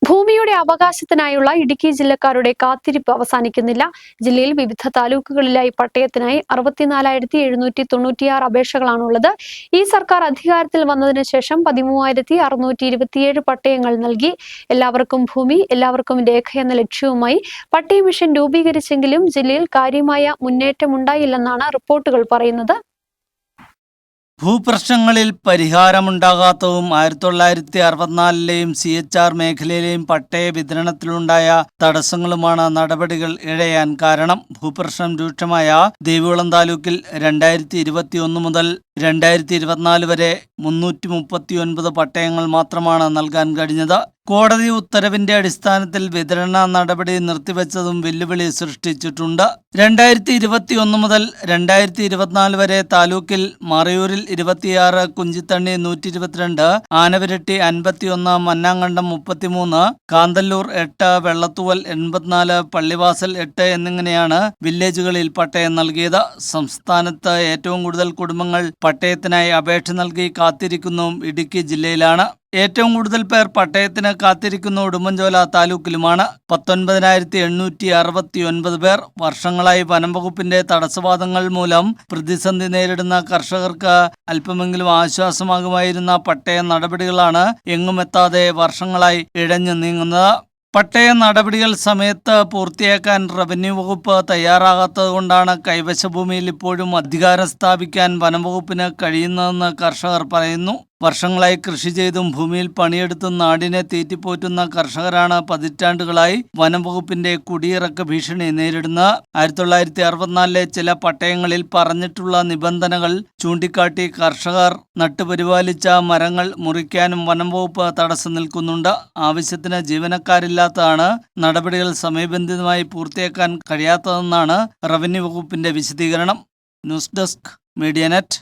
ഭൂമിയുടെ അവകാശത്തിനായുള്ള ഇടുക്കി ജില്ലക്കാരുടെ കാത്തിരിപ്പ് അവസാനിക്കുന്നില്ല. ജില്ലയിൽ വിവിധ താലൂക്കുകളിലായി പട്ടയത്തിനായി 64,796 അപേക്ഷകളാണുള്ളത്. ഈ സർക്കാർ അധികാരത്തിൽ വന്നതിനു ശേഷം 13,627 പട്ടയങ്ങൾ നൽകി. എല്ലാവർക്കും ഭൂമി, എല്ലാവർക്കും രേഖ എന്ന ലക്ഷ്യവുമായി പട്ടയ മിഷൻ രൂപീകരിച്ചെങ്കിലും ജില്ലയിൽ കാര്യമായ മുന്നേറ്റമുണ്ടായില്ലെന്നാണ് റിപ്പോർട്ടുകൾ പറയുന്നത്. ഭൂപ്രശ്നങ്ങളിൽ പരിഹാരമുണ്ടാകാത്തതും 1964-ലെയും CHR മേഖലയിലെയും പട്ടയ വിതരണത്തിലുണ്ടായ തടസ്സങ്ങളുമാണ് നടപടികൾ ഇഴയാൻ കാരണം. ഭൂപ്രശ്നം രൂക്ഷമായ ദേവികുളം താലൂക്കിൽ 2021 മുതൽ 2024 വരെ 339 പട്ടയങ്ങൾ മാത്രമാണ് നൽകാൻ കഴിഞ്ഞത്. കോടതി ഉത്തരവിന്റെ അടിസ്ഥാനത്തിൽ വിതരണ നടപടി നിർത്തിവെച്ചതും വെല്ലുവിളി സൃഷ്ടിച്ചിട്ടുണ്ട്. 2021 മുതൽ 2024 വരെ താലൂക്കിൽ മറയൂരിൽ 26, കുഞ്ചിത്തണ്ണി 122, ആനവിരട്ടി 51, മന്നാങ്കണ്ടം 33, കാന്തല്ലൂർ 8, വെള്ളത്തൂവൽ 84, പള്ളിവാസൽ 8 എന്നിങ്ങനെയാണ് വില്ലേജുകളിൽ പട്ടയം നൽകിയത്. സംസ്ഥാനത്ത് ഏറ്റവും കൂടുതൽ കുടുംബങ്ങൾ പട്ടയത്തിനായി അപേക്ഷ നൽകി കാത്തിരിക്കുന്നതും ഇടുക്കി ജില്ലയിലാണ്. ഏറ്റവും കൂടുതൽ പേർ പട്ടയത്തിന് കാത്തിരിക്കുന്ന ഉടുമ്പൻചോല താലൂക്കിലുമാണ്. 19,869 പേർ. വർഷങ്ങളായി വനം വകുപ്പിന്റെ തടസ്സവാദങ്ങൾ മൂലം പ്രതിസന്ധി നേരിടുന്ന കർഷകർക്ക് അല്പമെങ്കിലും ആശ്വാസമാകുമായിരുന്ന പട്ടയ നടപടികളാണ് എങ്ങുമെത്താതെ വർഷങ്ങളായി ഇഴഞ്ഞു നീങ്ങുന്നത്. പട്ടയ നടപടികൾ സമയത്ത് പൂർത്തിയാക്കാൻ റവന്യൂ വകുപ്പ് തയ്യാറാകാത്തതുകൊണ്ടാണ് കൈവശഭൂമിയിൽ ഇപ്പോഴും അധികാരം സ്ഥാപിക്കാൻ വനംവകുപ്പിന് കഴിയുന്നതെന്ന് കർഷകർ പറയുന്നു. വർഷങ്ങളായി കൃഷി ചെയ്തും ഭൂമിയിൽ പണിയെടുത്തും നാടിനെ തീറ്റിപ്പോറ്റുന്ന കർഷകരാണ് പതിറ്റാണ്ടുകളായി വനംവകുപ്പിന്റെ കുടിയിറക്ക ഭീഷണി നേരിടുന്നത്. 1964-ലെ ചില പട്ടയങ്ങളിൽ പറഞ്ഞിട്ടുള്ള നിബന്ധനകൾ ചൂണ്ടിക്കാട്ടി കർഷകർ നട്ടുപരിപാലിച്ച മരങ്ങൾ മുറിക്കാനും വനംവകുപ്പ് തടസ്സം നിൽക്കുന്നുണ്ട്. ആവശ്യത്തിന് ജീവനക്കാരില്ലാത്തതാണ് നടപടികൾ സമയബന്ധിതമായി പൂർത്തിയാക്കാൻ കഴിയാത്തതെന്നാണ് റവന്യൂ വകുപ്പിന്റെ വിശദീകരണം. News desk, media net.